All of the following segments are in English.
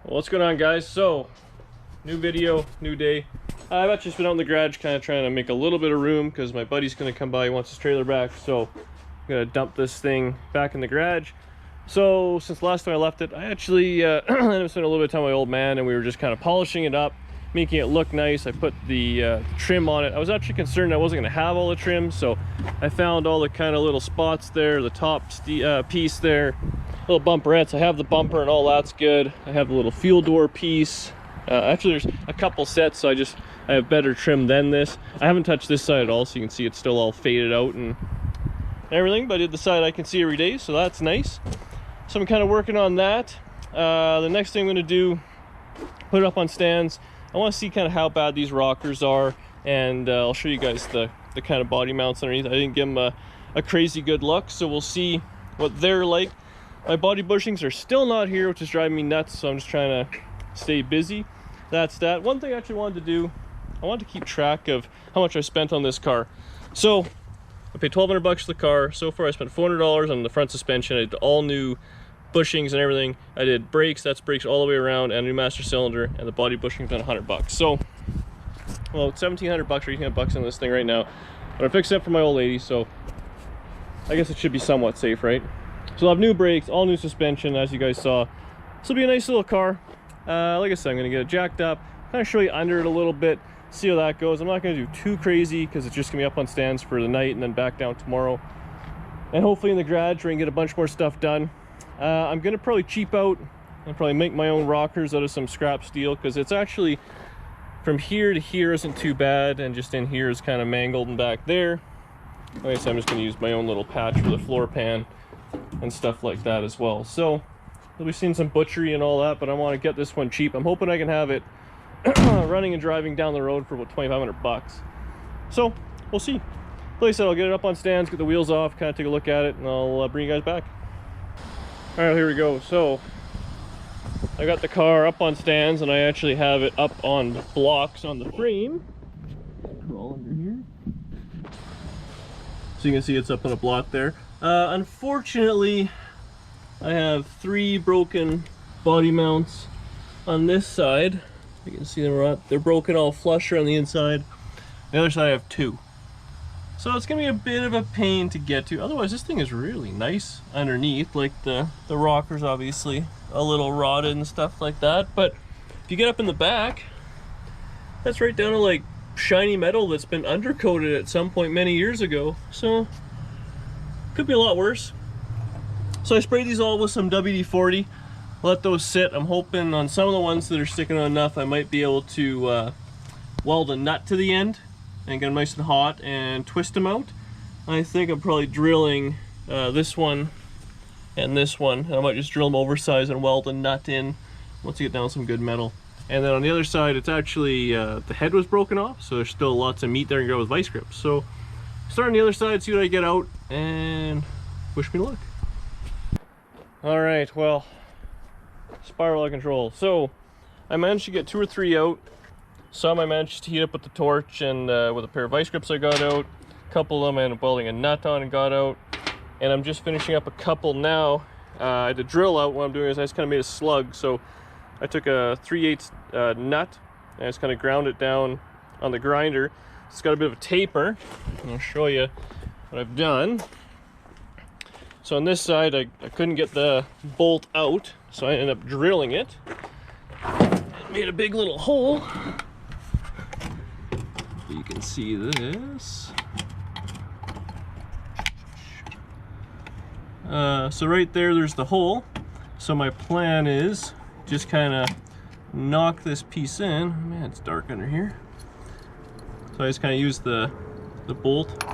Well, what's going on, guys? So, new video, new day. I've actually been out in the garage kind of trying to make a little bit of room because my buddy's going to come by. He wants his trailer back, so I'm going to dump this thing back in the garage. So, since last time I left it, I actually ended up spending a little bit of time with my old man, and we were just kind of polishing it up, making it look nice. I put the trim on it. I was actually concerned I wasn't going to have all the trim, so I found all the kind of little spots there, the top piece there, little bumperettes. I have the bumper and all that's good. I have the little fuel door piece. Actually, there's a couple sets, so I have better trim than this. I haven't touched this side at all, so you can see it's still all faded out and everything, but I did the side I can see every day, so that's nice. So I'm kind of working on that. The next thing I'm going to do, put it up on stands. I want to see kind of how bad these rockers are, and I'll show you guys the kind of body mounts underneath. I didn't give them a crazy good look, so we'll see what they're like. My body bushings are still not here, which is driving me nuts, so I'm just trying to stay busy. That's that. One thing I actually wanted to do, I wanted to keep track of how much I spent on this car. So I paid $1,200 for the car. So far I spent $400 on the front suspension. I did all new bushings and everything. I did brakes, that's brakes all the way around, and a new master cylinder, and the body bushing's been $100. So, well, $1,700 or $1,800 on this thing right now. But I'm fixing it for my old lady, so I guess it should be somewhat safe, right? So I'll have new brakes, all new suspension, as you guys saw. This will be a nice little car. Like I said, I'm going to get it jacked up, kind of show you under it a little bit, see how that goes. I'm not going to do too crazy because it's just going to be up on stands for the night and then back down tomorrow. And hopefully in the garage we can get a bunch more stuff done. I'm going to probably cheap out and probably make my own rockers out of some scrap steel, because it's actually from here to here isn't too bad, and just in here is kind of mangled and back there. Like I said, I'm just going to use my own little patch for the floor pan and stuff like that as well. So you'll be seeing some butchery and all that, but I want to get this one cheap. I'm hoping I can have it running and driving down the road for about $2,500. So we'll see. Like I said, I'll get it up on stands, get the wheels off, kind of take a look at it, and I'll bring you guys back. All right, here we go. So I got the car up on stands, and I actually have it up on blocks on the frame. Crawl under here, so you can see it's up on a block there. Unfortunately, I have 3 broken body mounts on this side. You can see they're broken all flush around the inside. The other side I have 2. So it's gonna be a bit of a pain to get to. Otherwise, this thing is really nice underneath. Like the rockers, obviously a little rotted and stuff like that. But if you get up in the back, that's right down to like shiny metal that's been undercoated at some point many years ago. So could be a lot worse. So I sprayed these all with some WD-40. Let those sit. I'm hoping on some of the ones that are sticking on enough, I might be able to weld a nut to the end and get them nice and hot and twist them out. I think I'm probably drilling this one and this one. I might just drill them oversized and weld a nut in once you get down some good metal. And then on the other side, it's actually the head was broken off, so there's still lots of meat there and go with vice grips. So start on the other side, see what I get out, and wish me luck. All right, well, spiral out of control. So I managed to get 2 or 3 out. Some I managed to heat up with the torch and with a pair of vice grips I got out. A couple of them I ended up welding a nut on and got out. And I'm just finishing up a couple now. I had to drill out. What I'm doing is I just kind of made a slug. So I took a 3/8 nut and I just kind of ground it down on the grinder. It's got a bit of a taper. I'll show you what I've done. So on this side, I couldn't get the bolt out, so I ended up drilling it. It made a big little hole. You can see this. So right there's the hole. So my plan is just kind of knock this piece in. Man, it's dark under here. So I just kind of use the bolt,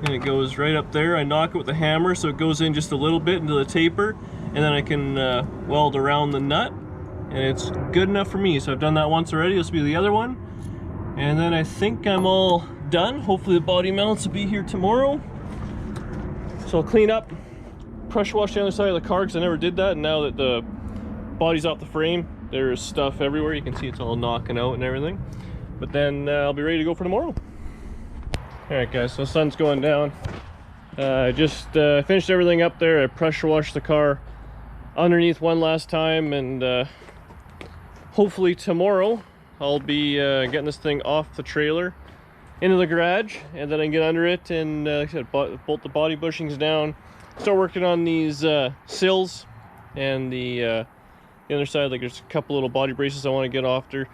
and it goes right up there. I knock it with the hammer so it goes in just a little bit into the taper, and then I can weld around the nut, and it's good enough for me. So I've done that once already. This will be the other one, and then I think I'm all done. Hopefully the body mounts will be here tomorrow. So I'll clean up, pressure wash the other side of the car because I never did that, and now that the body's off the frame, there's stuff everywhere. You can see it's all knocking out and everything. But then I'll be ready to go for tomorrow. Alright guys, so the sun's going down. I just finished everything up there. I pressure washed the car underneath one last time, and hopefully tomorrow I'll be getting this thing off the trailer into the garage, and then I can get under it and like I said, bolt the body bushings down, start working on these sills and the other side. Like there's a couple little body braces I want to get off there,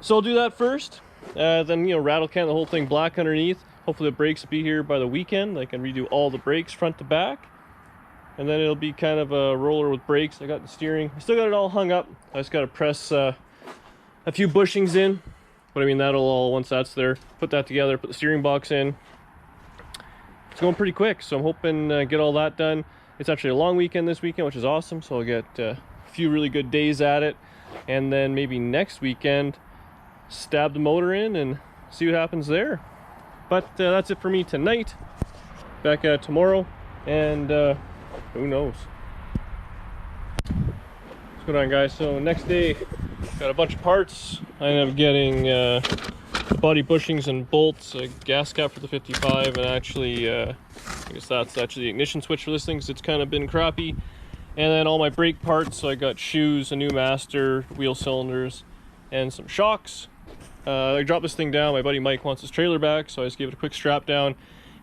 so I'll do that first. Then, you know, rattle can the whole thing black underneath. Hopefully the brakes will be here by the weekend. I can redo all the brakes front to back, and then it'll be kind of a roller with brakes. I got the steering, I still got it all hung up. I just got to press a few bushings in, but I mean that'll all, once that's there, put that together, put the steering box in. It's going pretty quick, so I'm hoping get all that done. It's actually a long weekend this weekend, which is awesome, so I'll get a few really good days at it, and then maybe next weekend stab the motor in and see what happens there. But that's it for me tonight. Back at tomorrow, and who knows. What's going on, guys? So next day, got a bunch of parts. I ended up getting the body bushings and bolts, a gas cap for the 55, and actually I guess that's actually the ignition switch for this thing because it's kind of been crappy. And then all my brake parts, so I got shoes, a new master, wheel cylinders, and some shocks. I dropped this thing down. My buddy Mike wants his trailer back, so I just gave it a quick strap down.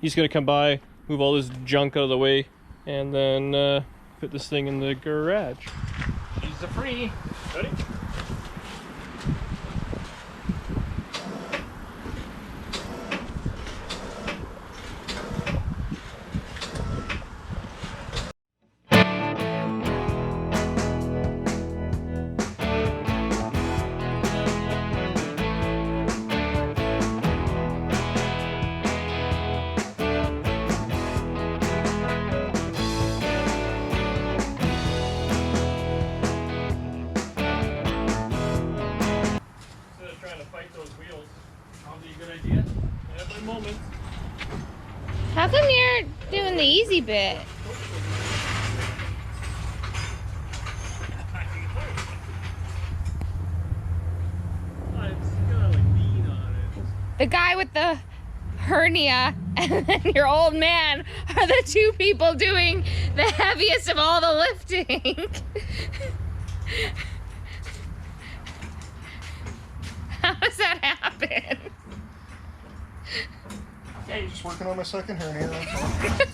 He's gonna come by, move all this junk out of the way, and then fit this thing in the garage. Keys are free. Ready? How come you're doing the easy bit? The guy with the hernia and then your old man are the two people doing the heaviest of all the lifting. How does that happen? I'm just working on my second hernia, that's all.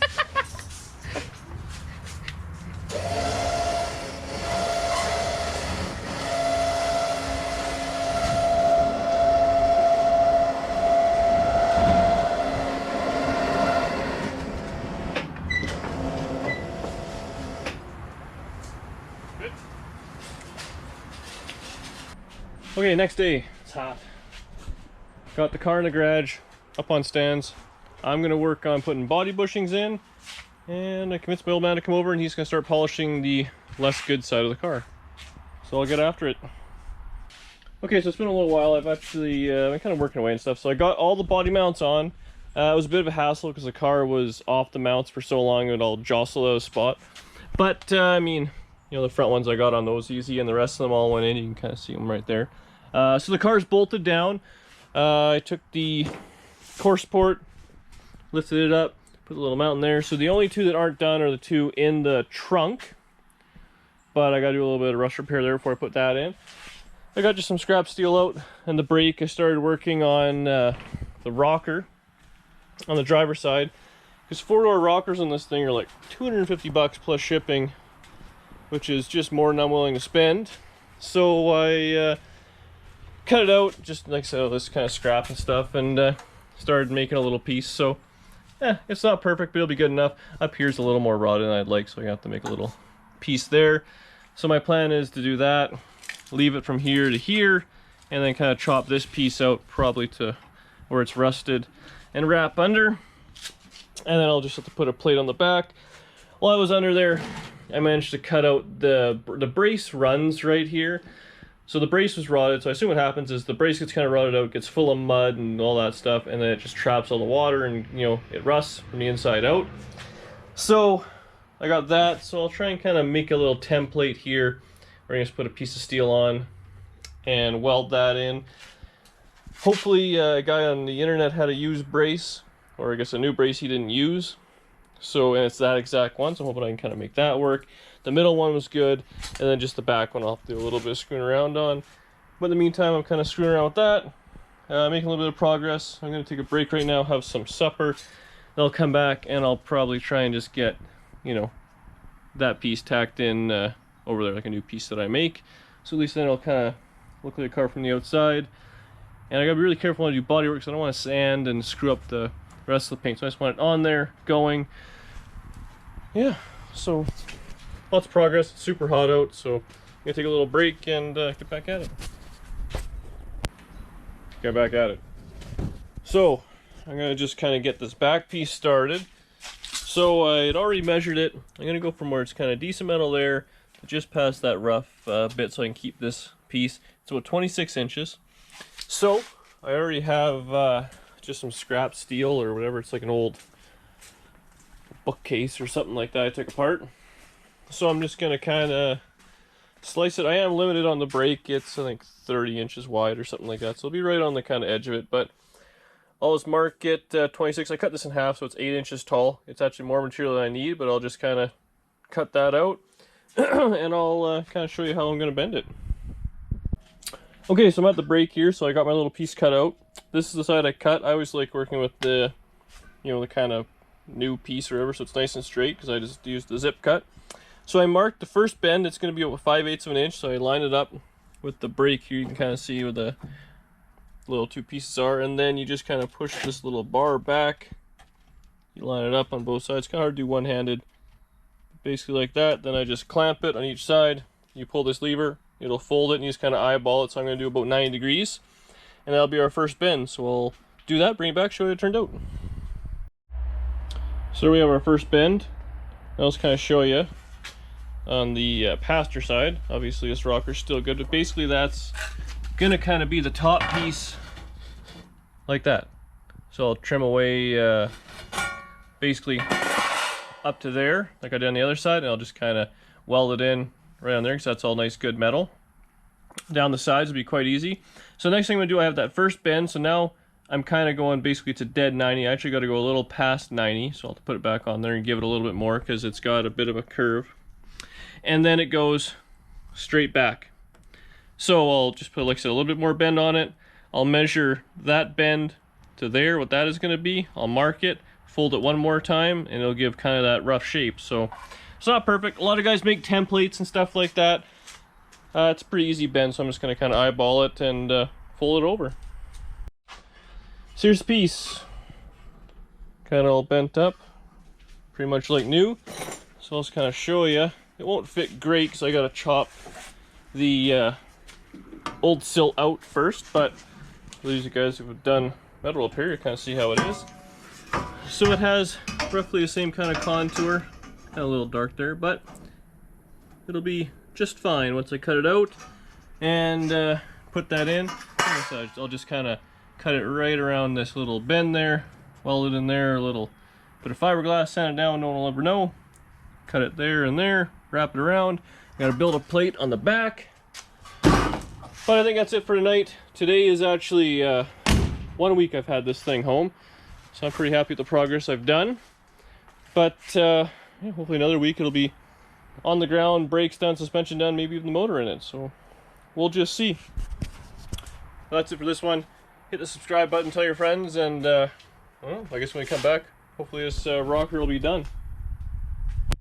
Okay, next day. It's hot. Got the car in the garage, up on stands. I'm gonna work on putting body bushings in, and I convinced my old man to come over, and he's gonna start polishing the less good side of the car. So I'll get after it. Okay, so it's been a little while. I've actually been kind of working away and stuff. So I got all the body mounts on. It was a bit of a hassle because the car was off the mounts for so long it would all jostle out of spot. But I mean, you know, the front ones I got on those easy, and the rest of them all went in. You can kind of see them right there. So the car's bolted down. I took the core support, lifted it up, put a little mount in there. So the only two that aren't done are the two in the trunk, but I gotta do a little bit of rust repair there before I put that in. I got just some scrap steel out, and the brake I started working on the rocker on the driver's side, because 4-door rockers on this thing are like 250 bucks plus shipping, which is just more than I'm willing to spend. So I cut it out, just like I said, all this kind of scrap and stuff, and started making a little piece. So it's not perfect, but it'll be good enough. Up here's a little more rotted than I'd like, so I have to make a little piece there. So my plan is to do that, leave it from here to here, and then kind of chop this piece out probably to where it's rusted and wrap under, and then I'll just have to put a plate on the back. While I was under there, I managed to cut out the brace runs right here. So the brace was rotted, so I assume what happens is the brace gets kind of rotted out, gets full of mud and all that stuff, and then it just traps all the water, and you know, it rusts from the inside out. So I got that, so I'll try and kind of make a little template here where I just put a piece of steel on and weld that in. Hopefully a guy on the internet had a used brace, or I guess a new brace he didn't use. So, and it's that exact one, so I'm hoping I can kind of make that work. The middle one was good, and then just the back one I'll have to do a little bit of screwing around on. But in the meantime, I'm kind of screwing around with that, making a little bit of progress. I'm going to take a break right now, have some supper. Then I'll come back and I'll probably try and just get, you know, that piece tacked in over there, like a new piece that I make. So at least then it'll kind of look like a car from the outside. And I gotta be really careful when I do bodywork because I don't want to sand and screw up the rest of the paint. So I just want it on there, going. Yeah, so lots of progress. It's super hot out, so I'm gonna take a little break and get back at it. Get back at it. So I'm gonna just kind of get this back piece started. So I had already measured it. I'm gonna go from where it's kind of decent metal there to just past that rough bit so I can keep this piece. It's about 26 inches. So I already have just some scrap steel or whatever. It's like an old bookcase or something like that I took apart. So I'm just gonna kind of slice it. I am limited on the break. It's I think 30 inches wide or something like that. So it'll be right on the kind of edge of it. But I'll just mark it 26. I cut this in half so it's 8 inches tall. It's actually more material than I need, but I'll just kind of cut that out and I'll kind of show you how I'm going to bend it. Okay, so I'm at the break here, so I got my little piece cut out. This is the side I cut. I always like working with the, you know, the kind of new piece or whatever, so it's nice and straight because I just used the zip cut. So I marked the first bend. It's going to be about 5/8 of an inch, so I line it up with the break here. You can kind of see where the little two pieces are, and then you just kind of push this little bar back. You line it up on both sides. Kind of hard to do one-handed. Basically like that. Then I just clamp it on each side. You pull this lever, it'll fold it, and you just kind of eyeball it. So I'm going to do about 90 degrees, and that'll be our first bend. So we'll do that, bring it back, show you how it turned out. So we have our first bend. I'll just kind of show you on the passenger side. Obviously this rocker's still good, but basically that's going to kind of be the top piece like that. So I'll trim away basically up to there like I did on the other side, and I'll just kind of weld it in right on there because that's all nice good metal. Down the sides will be quite easy. So next thing I'm going to do, I have that first bend, so now I'm kind of going basically to dead 90. I actually got to go a little past 90, so I'll have to put it back on there and give it a little bit more because it's got a bit of a curve. And then it goes straight back. So I'll just put, like I said, a little bit more bend on it. I'll measure that bend to there, what that is going to be. I'll mark it, fold it one more time, and it'll give kind of that rough shape. So it's not perfect. A lot of guys make templates and stuff like that. It's a pretty easy bend, so I'm just going to kind of eyeball it and fold it over. So here's the piece. Kind of all bent up, pretty much like new. So I'll just kind of show you. It won't fit great because I got to chop the old sill out first, but for these you guys who have done metal repair, you kind of see how it is. So it has roughly the same kind of contour, kind of a little dark there, but it'll be just fine once I cut it out and put that in. I'll just kind of cut it right around this little bend there, weld it in there a little, put a fiberglass, sand it down, no one will ever know. Cut it there and there, wrap it around. Gotta build a plate on the back. But I think that's it for tonight. Today is actually 1 week I've had this thing home, so I'm pretty happy with the progress I've done. But yeah, hopefully another week it'll be on the ground, brakes done, suspension done, maybe even the motor in it. So we'll just see. That's it for this one. Hit the subscribe button, tell your friends, and well, I guess when we come back, hopefully this rocker will be done.